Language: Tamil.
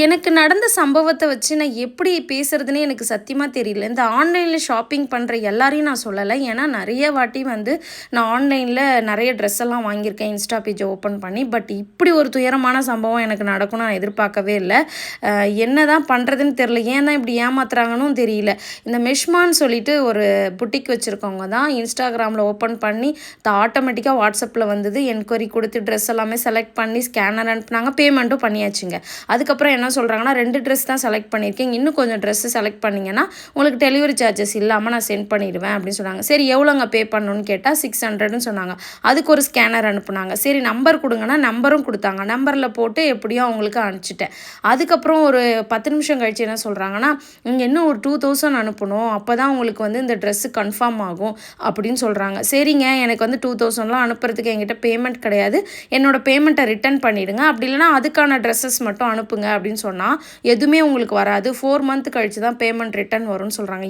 எனக்கு நடந்த சம்பவத்த வச்சு நான் எப்படி பேசுறதுன்னே எனக்கு சத்தியமா தெரியல. இந்த ஆன்லைன்ல ஷாப்பிங் பண்ற எல்லாரையும் நான் சொல்லல. ஏன்னா நெறைய வாட்டி வந்து நான் ஆன்லைன்ல நெறைய ட்ரெஸ் எல்லாம் வாங்கியிருக்கேன் இன்ஸ்டா பேஜ ஓப்பன் பண்ணி. பட் இப்படி ஒரு துயரமான சம்பவம் எனக்கு நடக்கும்னு நான் எதிர்பார்க்கவே இல்ல. என்னதான் பண்றதுன்னு தெரியல. ஏன் தான் இப்படி ஏமாத்துறாங்கன்னும் தெரியல. இந்த மெஷ்மான்னு சொல்லிட்டு ஒரு புட்டிக் வச்சிருக்கவங்க தான் இன்ஸ்டாகிராம்ல ஓப்பன் பண்ணி ஆட்டோமேட்டிக்கா வாட்ஸ்அப்ல வந்தது. என்கொயரி குடுத்து ட்ரெஸ் எல்லாமே செலக்ட் பண்ணி ஸ்கேனர் அனுப்புனாங்க. பேமெண்ட்டும் பண்ணியாச்சுங்க. அதுக்கப்புறம் என்ன சொல்கிறாங்கன்னா 2 ட்ரெஸ் தான் செலக்ட் பண்ணியிருக்கேன், இன்னும் கொஞ்சம் ட்ரெஸ்ஸு செலக்ட் பண்ணிங்கன்னா உங்களுக்கு டெலிவரி சார்ஜஸ் இல்லாமல் நான் சென்ட் பண்ணிடுவேன் அப்படின்னு சொன்னாங்க. சரி எவ்வளோங்க பே பண்ணணும்னு கேட்டால் 600ன்னு சொன்னாங்க. அதுக்கு ஒரு ஸ்கேனர் அனுப்புனாங்க. சரி நம்பர் கொடுங்கன்னா நம்பரும் கொடுத்தாங்க. நம்பரில் போட்டு எப்படியோ அவங்களுக்கு அனுப்பிச்சிட்டேன். அதுக்கப்புறம் ஒரு 10 நிமிஷம் கழிச்சு என்ன சொல்கிறாங்கன்னா, நீங்கள் இன்னும் ஒரு 2000 அனுப்பணும், அப்போ தான் உங்களுக்கு வந்து இந்த ட்ரெஸ்ஸு கன்ஃபார்ம் ஆகும் அப்படின்னு சொல்கிறாங்க. சரிங்க எனக்கு வந்து 2000லாம் அனுப்புறதுக்கு என்கிட்ட பேமெண்ட் கிடையாது, என்னோடய பேமெண்ட்டை ரிட்டர்ன் பண்ணிவிடுங்க, அப்படி இல்லைனா அதுக்கான ட்ரெஸ்ஸஸ் மட்டும் அனுப்புங்க அப்படின்னு சொன்னால் எதுவுமே உங்களுக்கு வராது, 4 மந்த் கழிச்சு தான் பேமெண்ட் ரிட்டர்ன் வரும்னு சொல்கிறாங்க.